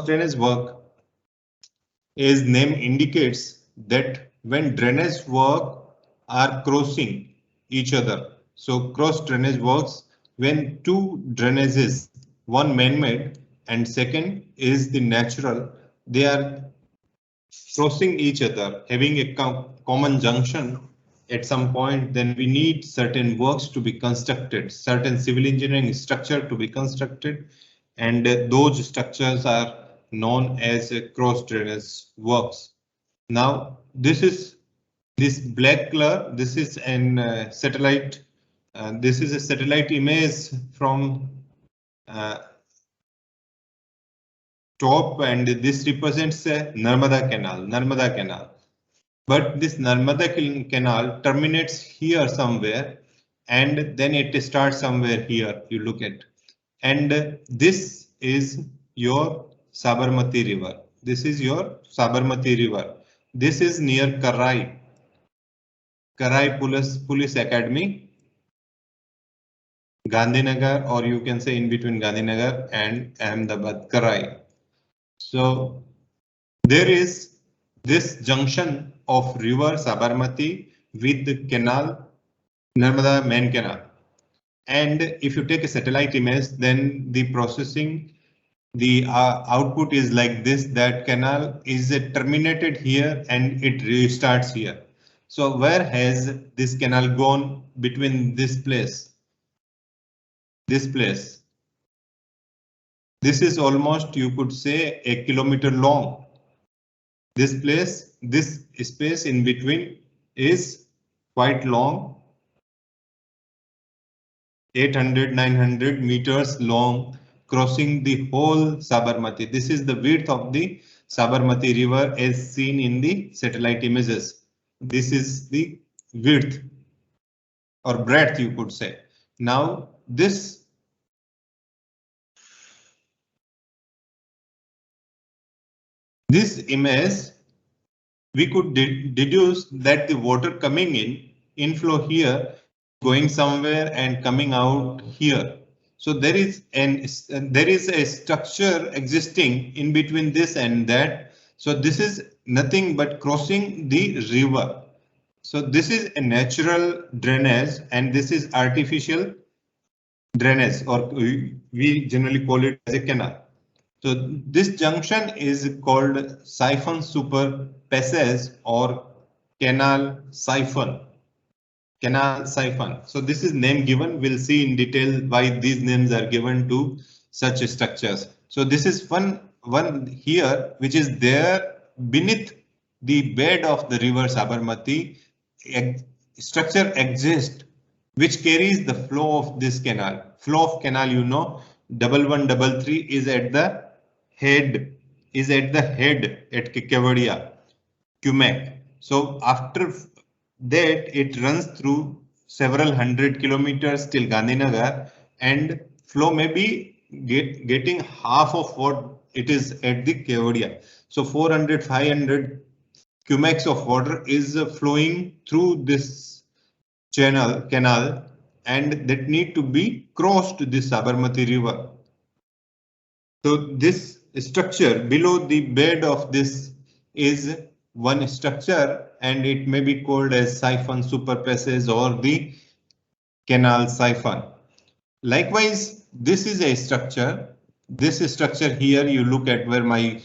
drainage work, as name indicates, that when drainage work are crossing each other. So cross drainage works when two drainages, one man-made and second is the natural, they are crossing each other, having a common junction at some point, then we need certain works to be constructed, certain civil engineering structure to be constructed, and those structures are known as cross drainage works. Now, this black color. This is an satellite. This is a satellite image from top, and this represents a Narmada Canal. But this Narmada Canal terminates here somewhere, and then it starts somewhere here. You look at, and this is your Sabarmati River. This is your Sabarmati River. This is near Karai Police Academy, Gandhinagar, or you can say in between Gandhinagar and Ahmedabad, Karai. So there is this junction of river Sabarmati with the canal, Narmada main canal. And if you take a satellite image, then the processing, the output is like this, that canal is terminated here and it restarts here. So where has this canal gone between this place? This place. This is almost, you could say, a kilometer long. This place, this space in between is quite long, 800-900 meters long, crossing the whole Sabarmati. This is the width of the Sabarmati River as seen in the satellite images. This is the width or breadth, you could say. Now this image, we could deduce that the water coming in, inflow here, going somewhere and coming out here. So there is a structure existing in between this and that. So this is nothing but crossing the river. So this is a natural drainage and this is artificial drainage, or we generally call it as a canal. So this junction is called siphon super passage or canal siphon. Canal siphon. So this is name given. We'll see in detail why these names are given to such structures. So this is one here which is there beneath the bed of the river Sabarmati. Structure exists which carries the flow of this canal. Flow of canal, you know, 1133 is at the head, at Kevadia, Kumek. So after that, it runs through several hundred kilometers till Gandhinagar, and flow may be getting half of what it is at the Kevadia. So 400-500 cumecs of water is flowing through this canal, and that need to be crossed this Sabarmati River. So this structure below the bed of this is one structure, and it may be called as siphon super passage or the canal siphon. Likewise, this is a structure. This structure here, you look at where my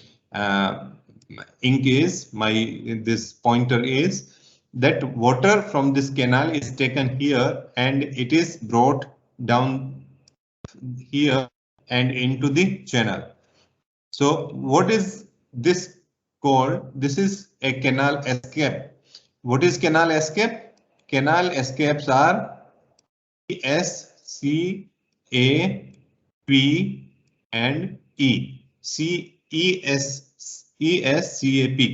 ink is, this pointer is, that water from this canal is taken here and it is brought down here and into the channel. So what is this called? This is a canal escape. What is canal escape? Canal escapes are ESCAP and ESCAP,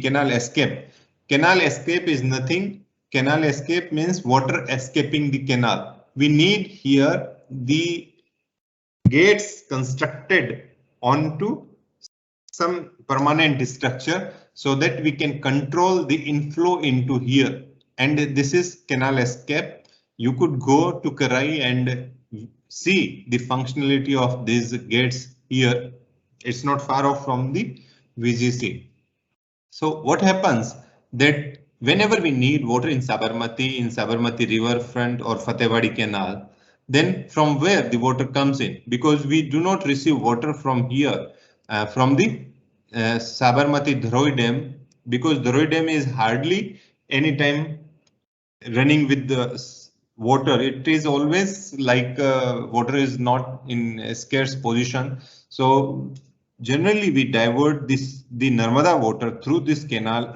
canal escape. Canal escape is nothing. Canal escape means water escaping the canal. We need here the gates constructed onto some permanent structure so that we can control the inflow into here. And this is canal escape. You could go to Karai and see the functionality of these gates here It's not far off from the VGC. So what happens that whenever we need water in Sabarmati riverfront or Fatehwadi Canal, then from where the water comes in, because we do not receive water from here, from the Sabarmati Dharoi Dam, because Dharoi Dam is hardly any time running with the water. It is always like water is not in a scarce position. So generally we divert the Narmada water through this canal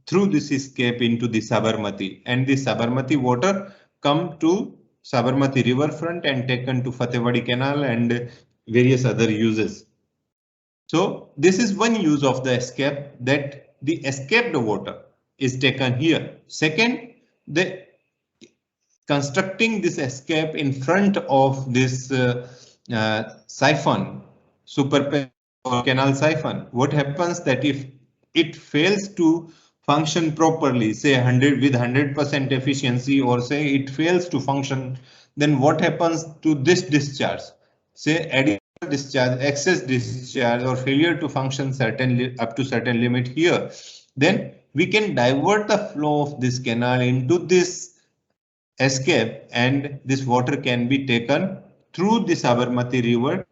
through this escape into the Sabarmati, and the Sabarmati water come to Sabarmati riverfront and taken to Fatehwadi Canal and various other uses. So this is one use of the escape, that the escaped water is taken here. Second, the constructing this escape in front of this siphon, super or canal siphon. What happens that if it fails to function properly, say 100% efficiency, or say it fails to function, then what happens to this discharge? Say additional discharge, excess discharge, or failure to function up to certain limit here, then we can divert the flow of this canal into this escape, and this water can be taken through the Sabarmati River,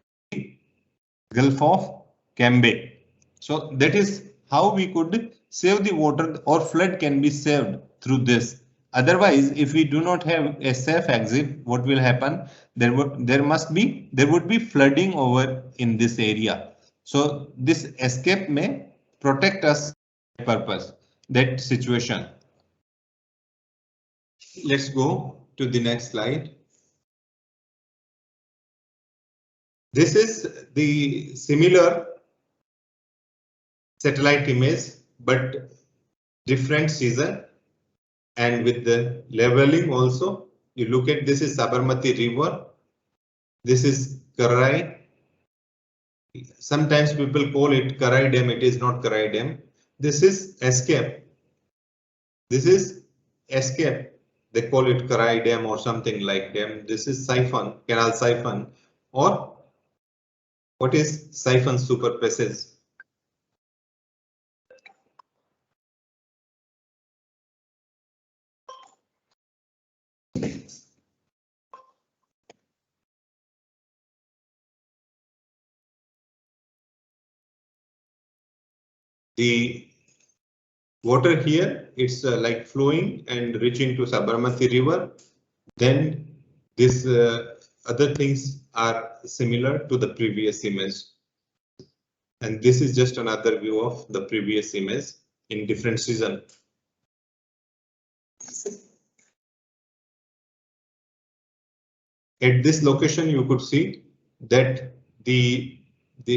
Gulf of Cambay. So that is how we could save the water, or flood can be saved through this. Otherwise, if we do not have a safe exit, what will happen? There would be flooding over in this area. So this escape may protect us purpose, that situation. Let's go to the next slide. This is the similar satellite image, but different season, and with the leveling also. You look at, this is Sabarmati River. This is Karai. Sometimes people call it Karai Dam. It is not Karai Dam. This is escape. This is escape. They call it Karai Dam or something like dam. This is siphon, canal siphon, or what is siphon super passage. The water here, it's like flowing and reaching to Sabarmati River. Then these other things are similar to the previous image. And this is just another view of the previous image in different season. At this location, you could see that the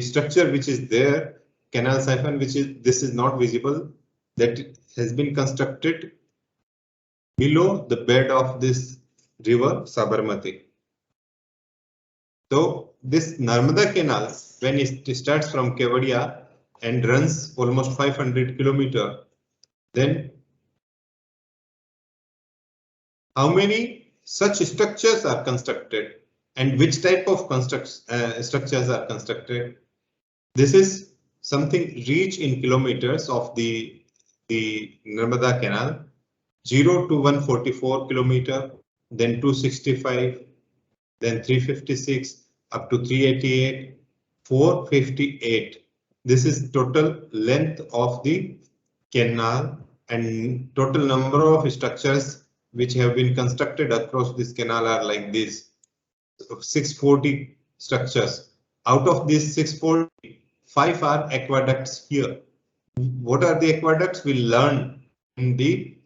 structure which is there, canal siphon, this is not visible, that has been constructed below the bed of this river Sabarmati. So this Narmada Canal, when it starts from Kevadia and runs almost 500 kilometers, then how many such structures are constructed and which type of structures are constructed? This is something reach in kilometers of the Narmada Canal, 0 to 144 kilometer, then 265, then 356, up to 388, 458. This is total length of the canal, and total number of structures which have been constructed across this canal are like this: 640 structures. Out of these 640, 5 are aqueducts here. What are the aqueducts? We'll learn in the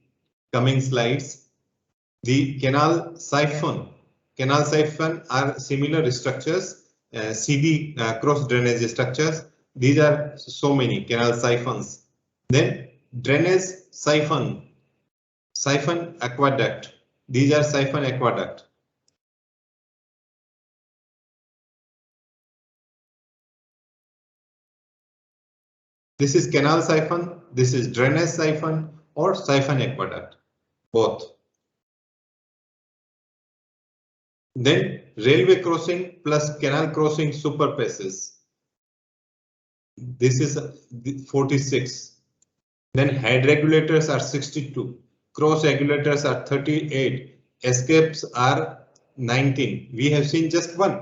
coming slides. The canal siphon. Canal siphon are similar structures, CD cross drainage structures. These are so many canal siphons. Then drainage siphon, siphon aqueduct. These are siphon aqueduct. This is canal siphon, this is drainage siphon or siphon aqueduct, both. Then railway crossing plus canal crossing super passes. This is 46. Then head regulators are 62. Cross regulators are 38. Escapes are 19. We have seen just one.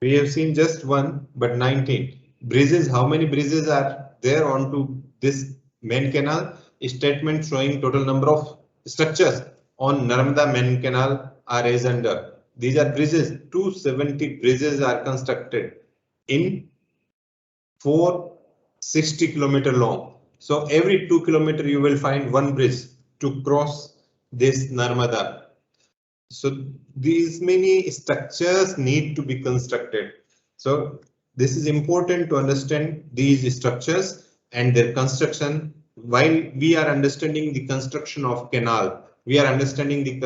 We have seen just one, but 19. Bridges, how many bridges are there onto this main canal? Statement showing total number of structures on Narmada main canal are as under. These are bridges. 270 bridges are constructed in 460 kilometer long. So every 2 kilometer you will find one bridge to cross this Narmada. So these many structures need to be constructed. So this is important to understand these structures and their construction. While we are understanding the construction of canal, we are understanding the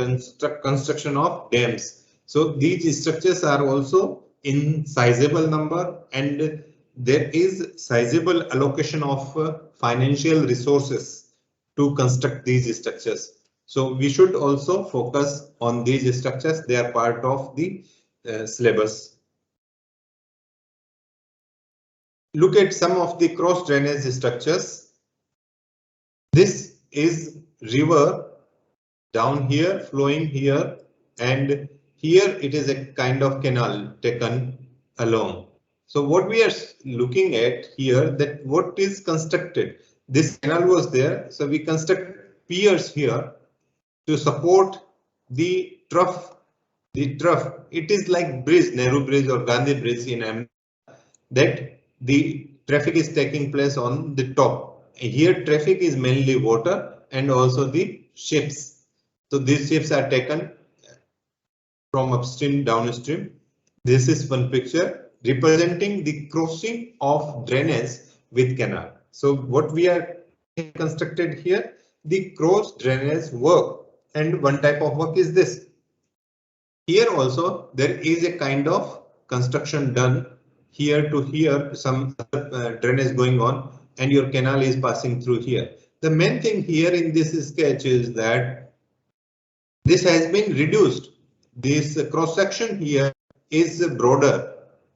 construction of dams. So these structures are also in sizable number, and there is sizable allocation of financial resources to construct these structures. So we should also focus on these structures. They are part of the syllabus. Look at some of the cross drainage structures. This is river down here flowing here, and here it is a kind of canal taken along. So what we are looking at here, that what is constructed, this canal was there, so we constructed piers here to support the trough. The trough, it is like bridge, Nehru Bridge or Gandhi Bridge in Ahmedabad, that the traffic is taking place on the top. Here traffic is mainly water and also the ships. So these ships are taken from upstream downstream. This is one picture representing the crossing of drainage with canal. So what we are constructed here, the cross drainage work, and one type of work is this. Here also there is a kind of construction done here to here, some drainage going on, and your canal is passing through here. The main thing here in this sketch is that this has been reduced. This cross section here is broader.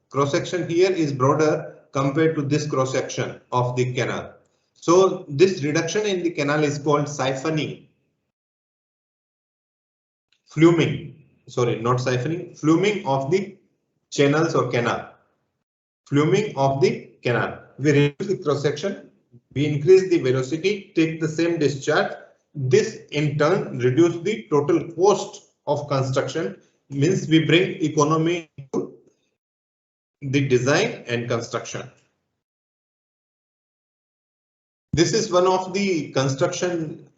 Cross section here is broader compared to this cross section of the canal. So this reduction in the canal is called siphoning. Fluming, sorry, not siphoning, fluming of the channels or canal. Fluming of the canal. We reduce the cross section, we increase the velocity, take the same discharge. This in turn reduce the total cost of construction, means we bring economy to the design and construction. This is one of the construction.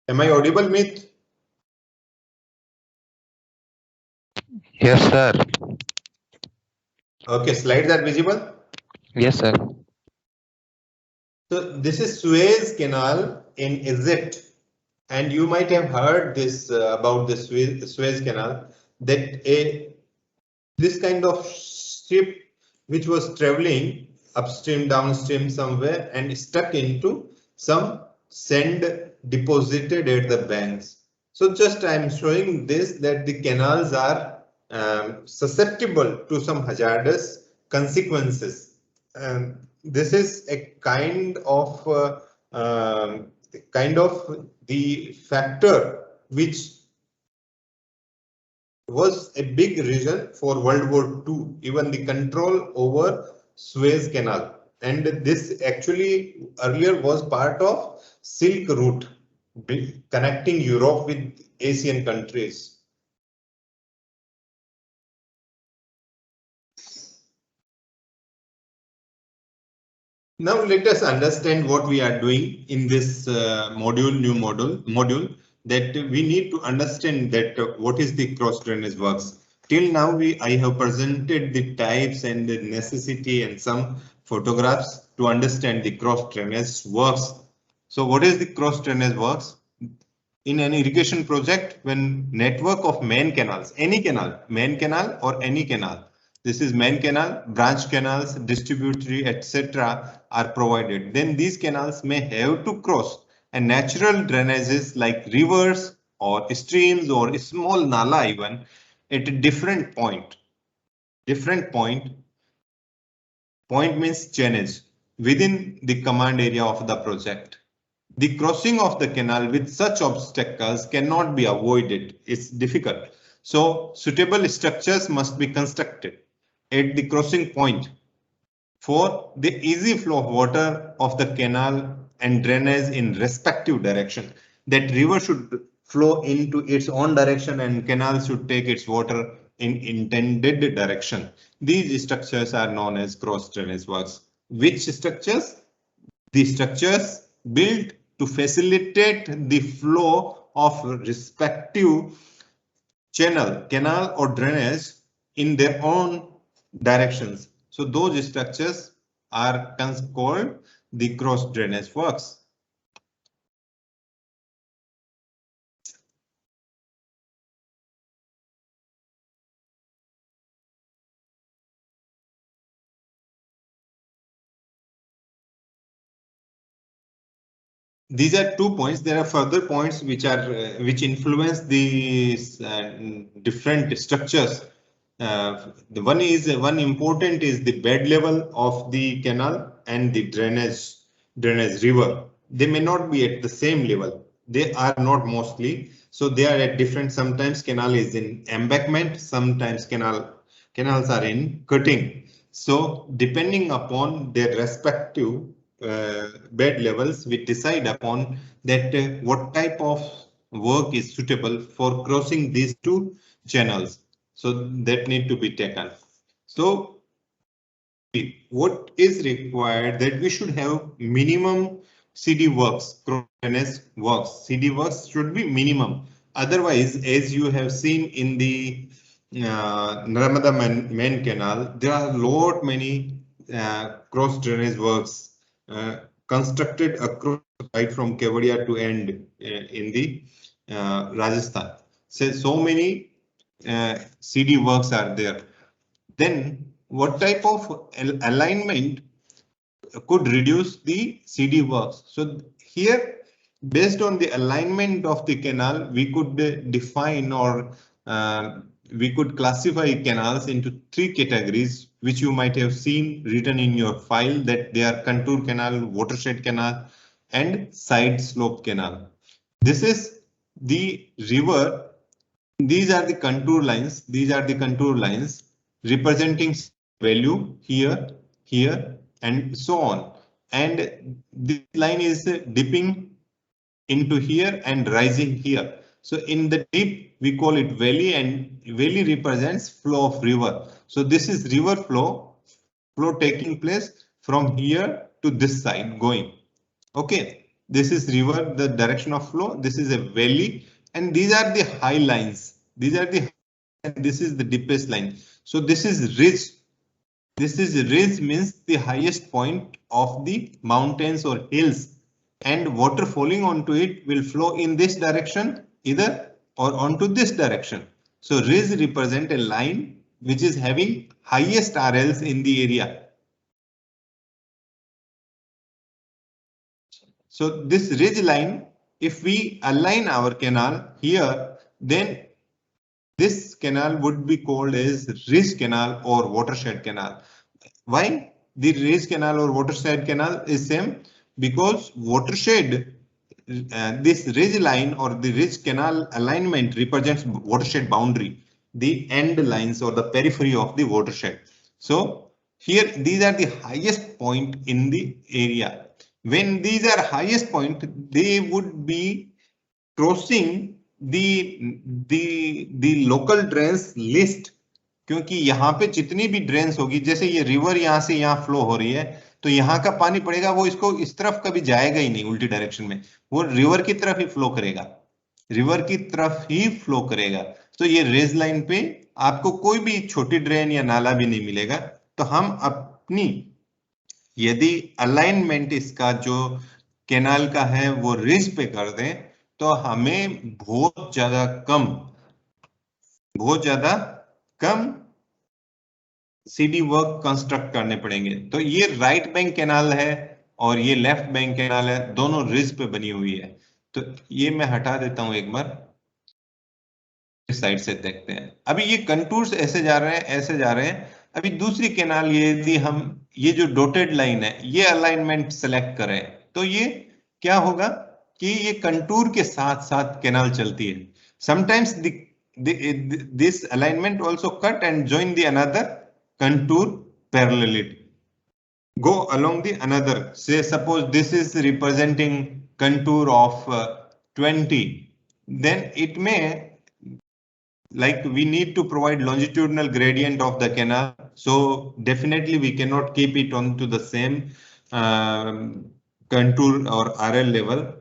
Am I audible, Meet? Yes, sir. Okay, slides are visible. Yes, sir. So this is Suez Canal in Egypt, and you might have heard this about the Suez Canal, that this kind of ship which was traveling upstream, downstream somewhere and stuck into some sand deposited at the banks. So just I am showing this, that the canals are susceptible to some hazardous consequences. This is a kind of the factor which was a big reason for World War II, even the control over Suez Canal. And this actually earlier was part of Silk Route, connecting Europe with Asian countries. Now let us understand what we are doing in this new module, that we need to understand that what is the cross drainage works. Till now I have presented the types and the necessity and some photographs to understand the cross drainage works. So what is the cross drainage works? In an irrigation project, when network of main canals, any canal, main canal or any canal, This is main canal, branch canals, distributary, etc. are provided. Then these canals may have to cross and natural drainages like rivers or streams or small nala even at a different point. Point means channels within the command area of the project. The crossing of the canal with such obstacles cannot be avoided. It's difficult. So suitable structures must be constructed at the crossing point for the easy flow of water of the canal and drainage in respective direction. That river should flow into its own direction and canal should take its water in intended direction. These structures are known as cross drainage works. Which structures? The structures built to facilitate the flow of respective channel, canal or drainage in their own directions. So those structures are called the cross drainage works. These are 2 points. There are further points which are which influence these different structures. The one important is the bed level of the canal and the drainage river. They may not be at the same level. They are not mostly. So they are at different. Sometimes canal is in embankment. Sometimes canals are in cutting. So depending upon their respective bed levels, we decide upon that what type of work is suitable for crossing these two channels. So that need to be taken. So what is required that we should have minimum CD works, cross works. CD works should be minimum. Otherwise, as you have seen in the Narmada main canal, there are many cross drainage works constructed across right from Kevadia to end in the Rajasthan. So many CD works are there. Then what type of alignment could reduce the CD works? So here, based on the alignment of the canal, we could define or we could classify canals into 3 categories, which you might have seen written in your file, that they are contour canal, watershed canal, and side slope canal. This is the river. These are the contour lines. These are the contour lines representing value here, here, and so on. And this line is dipping into here and rising here. So in the dip, we call it valley, and valley represents flow of river. So this is river flow taking place from here to this side going. Okay, this is river, the direction of flow. This is a valley, and these are the high lines. These are the, this is the deepest line. So this is ridge. This is ridge means the highest point of the mountains or hills, and water falling onto it will flow in this direction either or onto this direction. So ridge represent a line which is having highest RLs in the area. So this ridge line, if we align our canal here, then this canal would be called as ridge canal or watershed canal. Why the ridge canal or watershed canal is same? Because watershed, this ridge line or the ridge canal alignment represents watershed boundary, the end lines or the periphery of the watershed. So here these are the highest point in the area. When these are highest point, they would be crossing the local drains list, क्योंकि यहाँ पे जितनी भी drains होगी, जैसे ये river यहाँ से यहाँ फ्लो हो रही है, तो यहाँ का पानी पड़ेगा, वो इसको इस तरफ कभी जाएगा ही नहीं उल्टी डायरेक्शन में, वो रिवर की तरफ ही फ्लो करेगा, रिवर की तरफ ही फ्लो करेगा. तो ये रेज लाइन पे आपको कोई भी छोटी ड्रेन या नाला भी नहीं मिलेगा. तो हम अपनी यदि अलाइनमेंट इसका जो कैनाल का है वो रिज पे कर दें, तो हमें बहुत ज्यादा कम सीडी वर्क कंस्ट्रक्ट करने पड़ेंगे। तो ये राइट बैंक कैनाल है और ये लेफ्ट बैंक कैनाल है, दोनों रिज पे बनी हुई है। तो ये मैं हटा देता हूं, एक बार इस साइड से देखते हैं। अभी ये कंटूर्स ऐसे जा रहे हैं, ऐसे जा रहे हैं। अभी दूसरी कैनाल, यदि हम ये जो डॉटेड लाइन है ये अलाइनमेंट सेलेक्ट करें तो ये क्या होगा कि ये कंटूर के साथ साथ कैनाल चलती है। Sometimes this alignment also cut and join the another contour parallelly, go along the another. Say suppose this is representing contour of 20, then it may, like, we need to provide longitudinal gradient of the canal, so definitely we cannot keep it onto the same contour or RL level.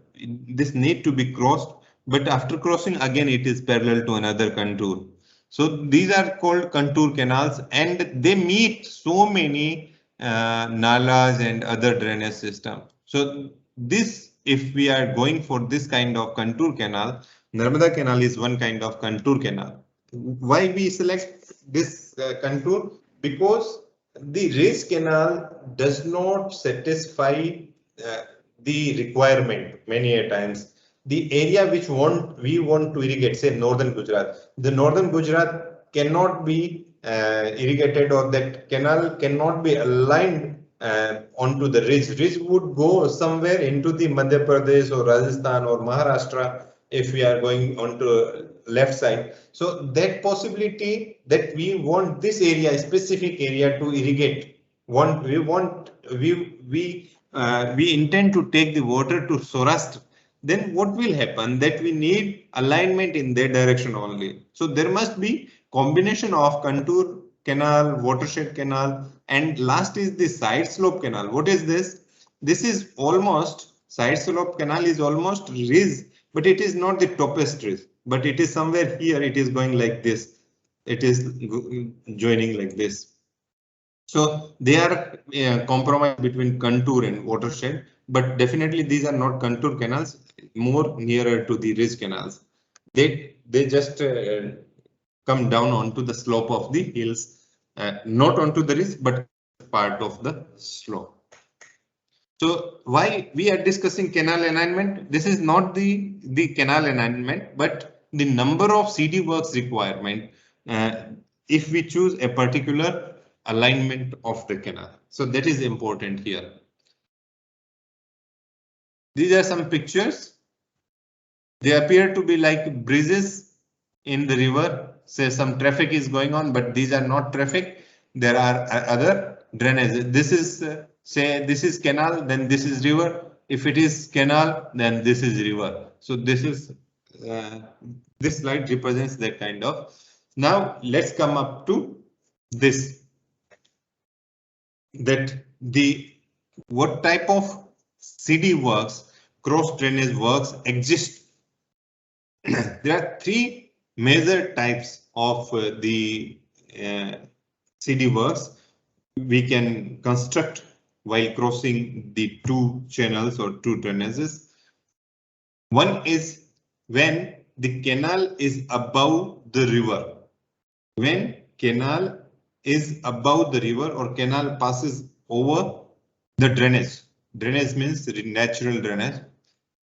This need to be crossed, but after crossing again it is parallel to another contour. So these are called contour canals, and they meet so many nalas and other drainage system. So this, if we are going for this kind of contour canal, Narmada Canal is one kind of contour canal. Why we select this contour? Because the race canal does not satisfy the requirement many a times. The area which we want to irrigate, say northern Gujarat, the northern Gujarat cannot be irrigated, or that canal cannot be aligned onto the ridge. Ridge would go somewhere into the Madhya Pradesh or Rajasthan or Maharashtra if we are going onto left side. So that possibility that we want this area, specific area, to irrigate, we intend to take the water to Saurashtra, then what will happen that we need alignment in that direction only. So there must be combination of contour canal, watershed canal, and last is the side slope canal. What is this? This is almost, side slope canal is almost ridge, but it is not the topest ridge, but it is somewhere here, it is going like this. It is joining like this. So they are compromise between contour and watershed, but definitely these are not contour canals, more nearer to the ridge canals. They just come down onto the slope of the hills, not onto the ridge, but part of the slope. So why we are discussing canal alignment? This is not the canal alignment, but the number of CD works requirement if we choose a particular alignment of the canal. So that is important here. These are some pictures. They appear to be like bridges in the river. Say some traffic is going on, but these are not traffic. There are other drainages. This is say this is canal, then this is river. If it is canal, then this is river. So this is this slide represents that kind of. Now let's come up to this. That the what type of CD works, cross drainage works exist. There are three major types of the CD works we can construct while crossing the two channels or two drainages. One is when the canal is above the river. When canal is above the river or canal passes over the drainage. Drainage means natural drainage.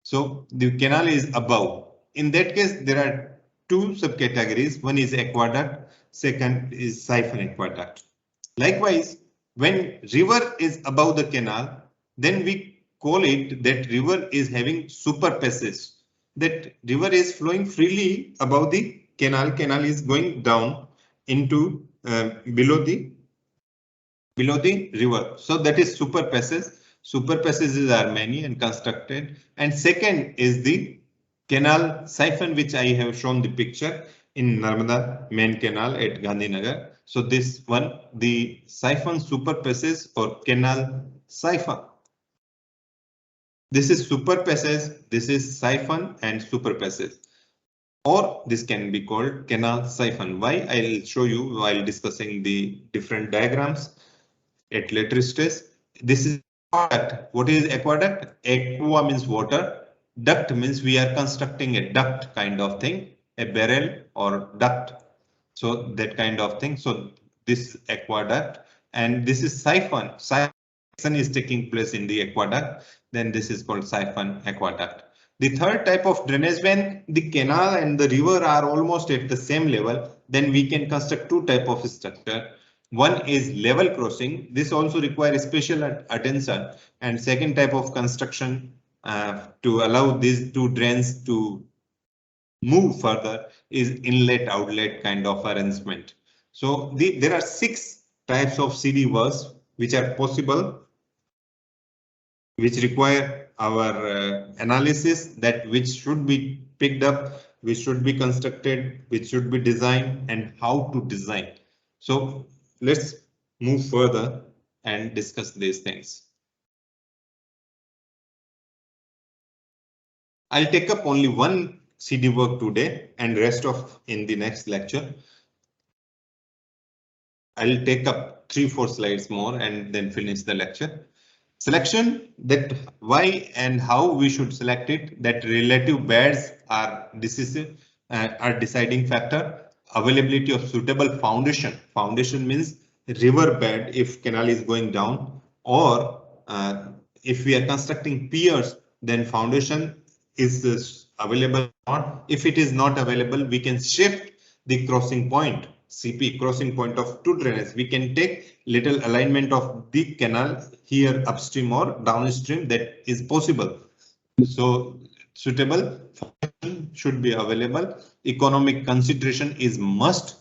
So the canal is above. In that case, there are two subcategories. One is aqueduct, second is siphon aqueduct. Likewise, when river is above the canal, then we call it that river is having super passage. That river is flowing freely above the canal. Canal is going down into below the river. So that is super passage. Super passages are many and constructed. And second is the canal siphon, which I have shown the picture in Narmada main canal at Gandhinagar. So this one, the siphon super passage or canal siphon. This is super passage, this is siphon and super passage. Or this can be called canal siphon. Why? I'll show you while discussing the different diagrams at later stage. This is aqueduct. What is aqueduct? Aqua means water. Duct means we are constructing a duct kind of thing, a barrel or duct. So that kind of thing. So this aqueduct, and this is siphon. Siphon is taking place in the aqueduct, then this is called siphon aqueduct. The third type of drainage, when the canal and the river are almost at the same level, then we can construct two type of structure. One is level crossing. This also requires special attention. And second type of construction to allow these two drains to move further is inlet outlet kind of arrangement. So there are 6 types of CD works which are possible, which require our analysis, that which should be picked up, which should be constructed, which should be designed, and how to design. So let's move further and discuss these things. I'll take up only one CD work today and rest of in the next lecture. I'll take up 3-4 slides more and then finish the lecture. Selection, that why and how we should select it, that relative beds are decisive, are deciding factor. Availability of suitable foundation. Foundation means river bed if canal is going down, or if we are constructing piers, then foundation is available or not. If it is not available, we can shift the crossing point. CP, crossing point of two drainage. We can take little alignment of the canal here upstream or downstream, that is possible. So suitable should be available. Economic consideration is must,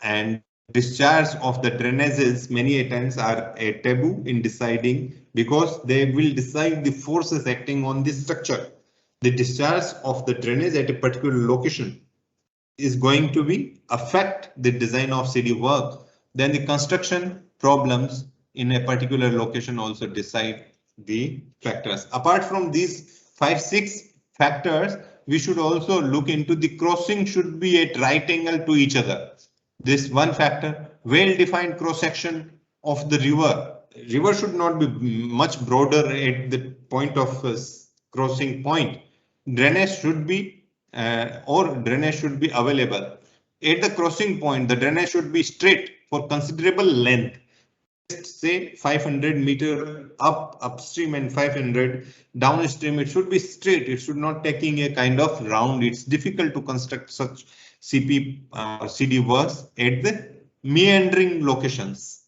and discharge of the drainages many a times are a taboo in deciding, because they will decide the forces acting on the structure. The discharge of the drainage at a particular location is going to be affect the design of CD work. Then the construction problems in a particular location also decide the factors. Apart from these 5-6 factors, we should also look into the crossing should be at right angle to each other. This one factor, well-defined cross section of the river. River should not be much broader at the point of crossing point. Drainage should be drainage should be available. At the crossing point, the drainage should be straight for considerable length. Say 500 meter upstream and 500 downstream. It should be straight. It should not taking a kind of round. It's difficult to construct such CP CD works at the meandering locations.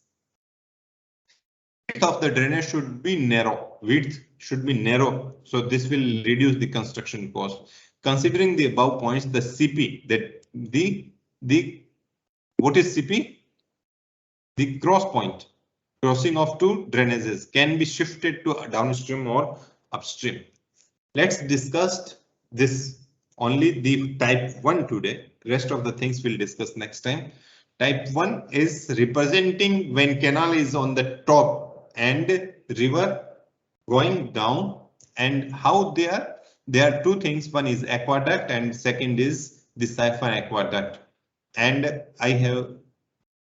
Width of the drainage should be narrow. Width should be narrow. So this will reduce the construction cost. Considering the above points, the CP, that what is CP? The cross point, crossing of two drainages, can be shifted to downstream or upstream. Let's discuss this only the type 1 today. Rest of the things we'll discuss next time. Type 1 is representing when canal is on the top and river going down, and how they are. There are two things. One is aqueduct and second is the siphon aqueduct. And I have,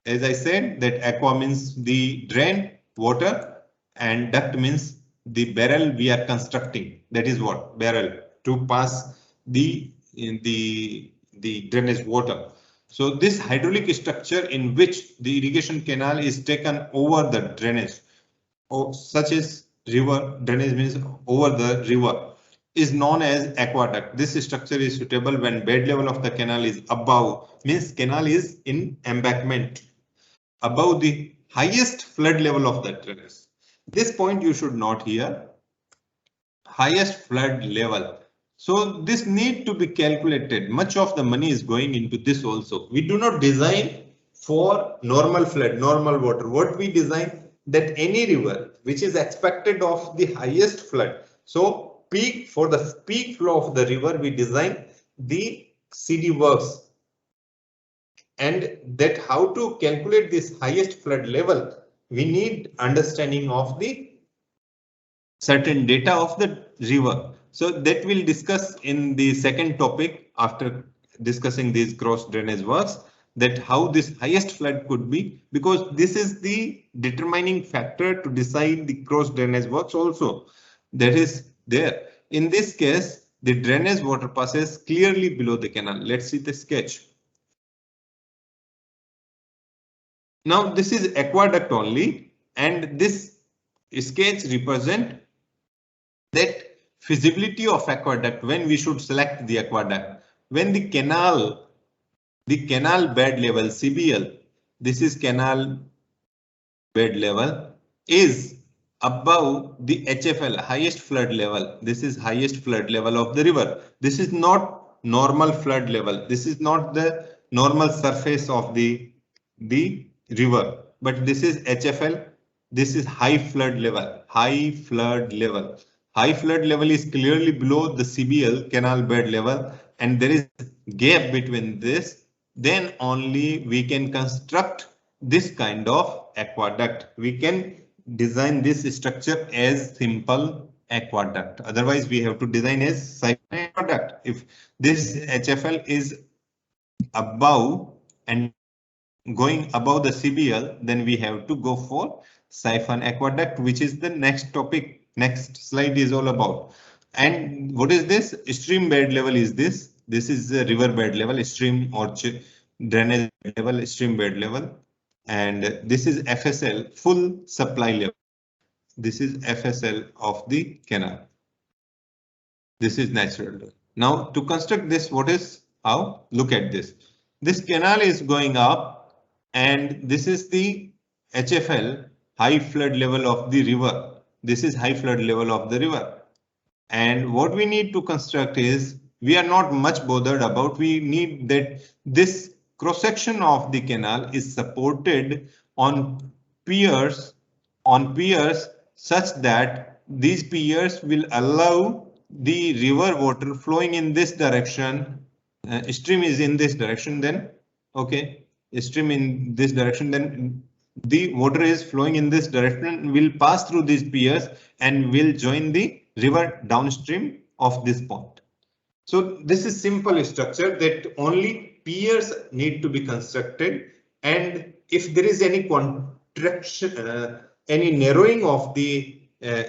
as I said, that aqua means the drain water and duct means the barrel we are constructing. That is what barrel to pass the drainage water. So this hydraulic structure in which the irrigation canal is taken over the drainage, or such as river drainage means over the river, is known as aqueduct. This structure is suitable when bed level of the canal is above, means canal is in embankment above the highest flood level of the drainage. This point you should note here, highest flood level. So this need to be calculated. Much of the money is going into this also. We do not design for normal flood, normal water. What we design, that any river which is expected of the highest flood. So peak, for the peak flow of the river, we design the CD works, and that how to calculate this highest flood level, we need understanding of the certain data of the river. So that we'll discuss in the second topic after discussing these cross drainage works, that how this highest flood could be, because this is the determining factor to decide the cross drainage works also. That is there. In this case, the drainage water passes clearly below the canal. Let's see the sketch. Now this is aqueduct only, and this sketch represent that feasibility of aqueduct when we should select the aqueduct. When the canal bed level CBL, this is canal bed level, is above the HFL, highest flood level. This is highest flood level of the river. This is not normal flood level. This is not the normal surface of the river, but this is HFL. This is high flood level. High flood level. High flood level is clearly below the CBL, canal bed level, and there is gap between this. Then only we can construct this kind of aqueduct. We can design this structure as simple aqueduct. Otherwise, we have to design as siphon aqueduct. If this HFL is above and going above the CBL, then we have to go for siphon aqueduct, which is the next topic. Next slide is all about. And what is this? Stream bed level is this. This is the river bed level, stream or drainage level, stream bed level. And this is FSL, full supply level. This is FSL of the canal. This is natural. Now to construct this, what is how? Look at this. This canal is going up, and this is the HFL, high flood level of the river. This is high flood level of the river. And what we need to construct is, we are not much bothered about, we need that this cross section of the canal is supported on piers such that these piers will allow the river water flowing in this direction. Stream is in this direction, then okay, stream in this direction, then the water is flowing in this direction, will pass through these piers and will join the river downstream of this point. So this is simple structure that only piers need to be constructed, and if there is any contraction, any narrowing of the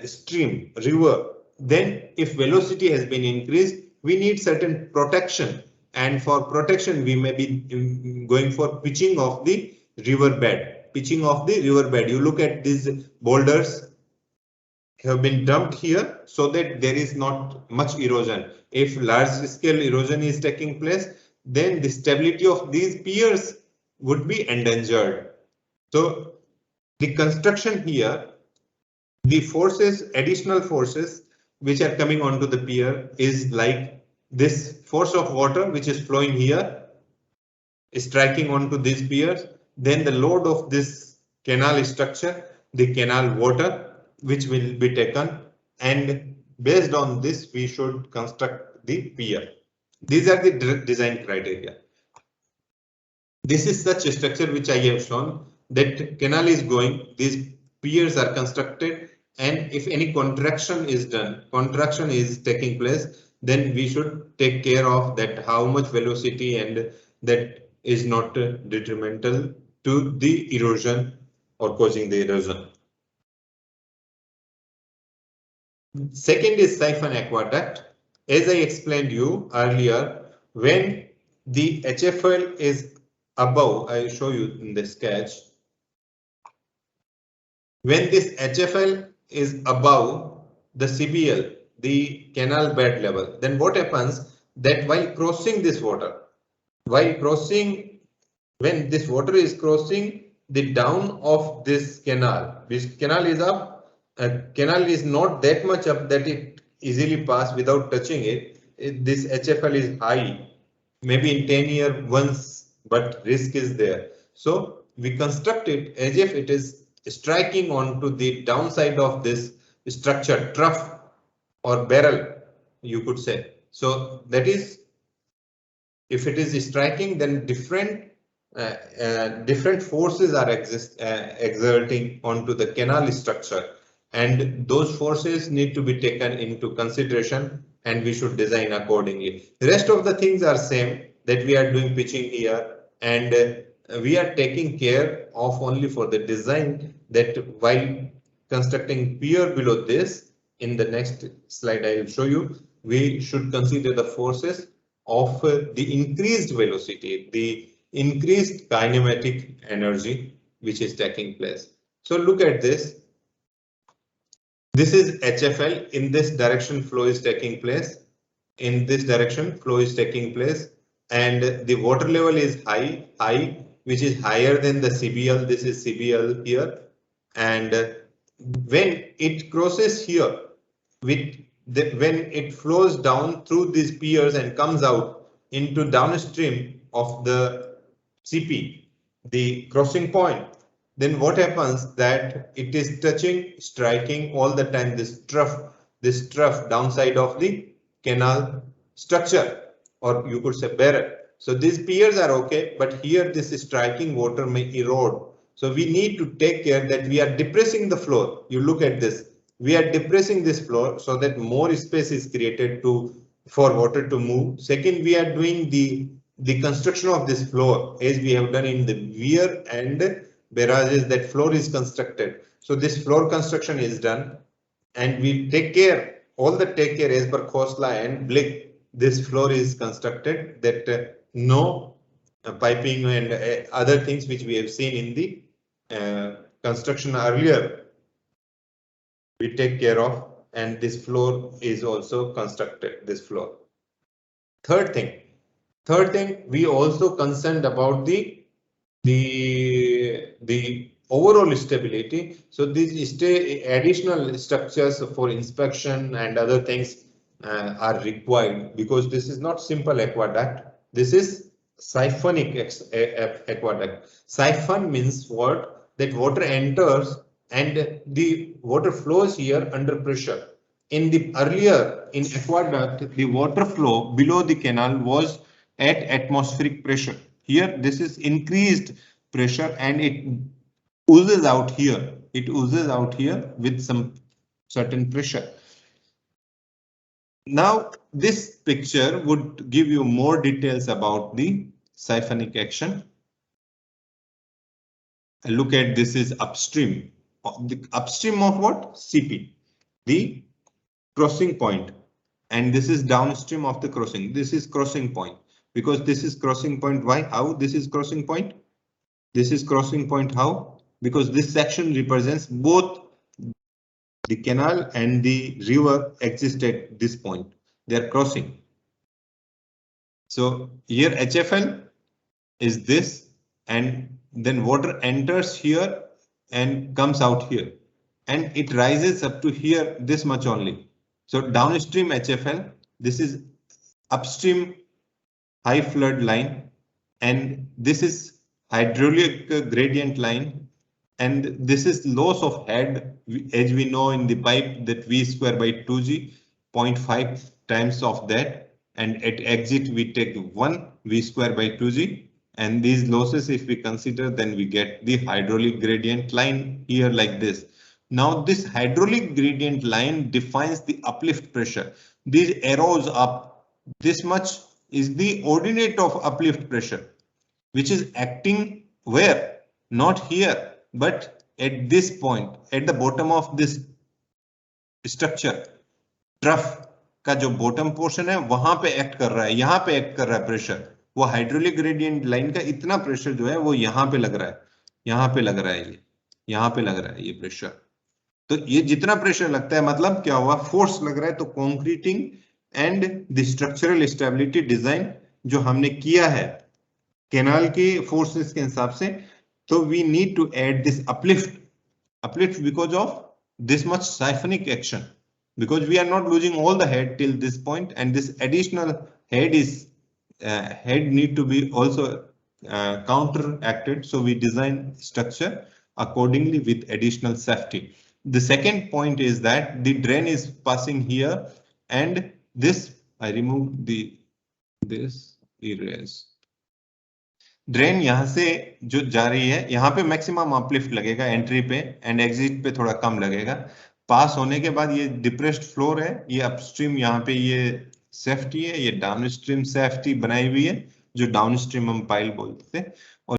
stream river, then if velocity has been increased, we need certain protection, and for protection we may be going for pitching of the river bed. Pitching of the river bed. You look at these boulders have been dumped here so that there is not much erosion. If large scale erosion is taking place, then the stability of these piers would be endangered. So the construction here, the forces, additional forces which are coming onto the pier is like this force of water which is flowing here, striking onto these piers, then the load of this canal structure, the canal water which will be taken, and based on this we should construct the pier. These are the design criteria. This is such a structure which I have shown, that canal is going, these piers are constructed, and if any contraction is done, contraction is taking place, then we should take care of that, how much velocity, and that is not detrimental to the erosion or causing the erosion. Second is siphon aqueduct. As I explained you earlier, when the HFL is above, I show you in the sketch. When this HFL is above the CBL, the canal bed level, then what happens that while crossing this water, when this water is crossing the down of this canal is up, canal is not that much up that it easily pass without touching it. This HFL is high, maybe in 10 years once, but risk is there. So we construct it as if it is striking onto the downside of this structure, trough or barrel, you could say. So that is, if it is striking, then different forces are exerting onto the canal structure, and those forces need to be taken into consideration, and we should design accordingly. The rest of the things are same, that we are doing pitching here, and we are taking care of only for the design, that while constructing pier below this, in the next slide I will show you, we should consider the forces of the increased velocity, the increased kinematic energy, which is taking place. So look at this. This is HFL. In this direction, flow is taking place. In this direction, flow is taking place, and the water level is high, which is higher than the CBL. This is CBL here, and when it crosses here, when it flows down through these piers and comes out into downstream of the CP, the crossing point, then what happens that it is striking all the time this trough downside of the canal structure, or you could say barrel. So these piers are okay, but here this striking water may erode. So we need to take care that we are depressing the floor. You look at this. We are depressing this floor so that more space is created for water to move. Second, we are doing the construction of this floor as we have done in the weir and barrages. That floor is constructed. So this floor construction is done, and we take care as per Khosla and Blick. This floor is constructed that no piping and other things which we have seen in the construction earlier, we take care of, and this floor is also constructed, this floor. Third thing, we also concerned about the overall stability. So these additional structures for inspection and other things are required, because this is not simple aqueduct. This is siphonic aqueduct. Siphon means what? That water enters and the water flows here under pressure. In the earlier in aqueduct, the water flow below the canal was at atmospheric pressure. Here, this is increased pressure and it oozes out here. It oozes out here with some certain pressure. Now, this picture would give you more details about the siphonic action. Look at this is upstream. The upstream of what? CP, the crossing point, and this is downstream of the crossing. This is crossing point, because this is crossing point. Why? How? This is crossing point. This is crossing point. How? Because this section represents both the canal and the river exist at this point. They are crossing. So here HFL is this, and then water enters here and comes out here, and it rises up to here this much only. So downstream HFL, this is upstream high flood line, and this is hydraulic gradient line, and this is loss of head, as we know in the pipe that V square by 2G, 0.5 times of that, and at exit we take 1 V square by 2G, and these losses if we consider, then we get the hydraulic gradient line here like this. Now this hydraulic gradient line defines the uplift pressure. These arrows up, this much is the ordinate of uplift pressure, which is acting where? Not here, but at this point, at the bottom of this structure. Trough का जो bottom portion है वहां पे act कर रहा है, यहाँ पे act कर रहा है pressure. वो hydraulic gradient line का इतना pressure जो है वो यहाँ पे लग रहा है, यहाँ पे लग रहा है, यहाँ पे लग रहा है ये pressure. तो ये जितना प्रेशर लगता है मतलब क्या हुआ? फोर्स लग रहा है. तो concreting and the structural stability design जो हमने किया है कैनाल के फोर्सेस के हिसाब से, तो we need to add this uplift because of this much siphonic action, because we are not losing all the head till this point, and this additional head need to be also counteracted. So we design structure accordingly with additional safety. The second point is that the drain is passing here, and this I removed this erase. Drain यहाँ से जो जा रही है यहाँ पे maximum uplift लगेगा entry पे, एंड एग्जिट पे थोड़ा कम लगेगा. पास होने के बाद ये डिप्रेस्ड फ्लोर है, ये अपस्ट्रीम यहाँ पे ये सेफ्टी है, ये डाउनस्ट्रीम सेफ्टी बनाई हुई है जो डाउनस्ट्रीम हम पाइल बोलते थे.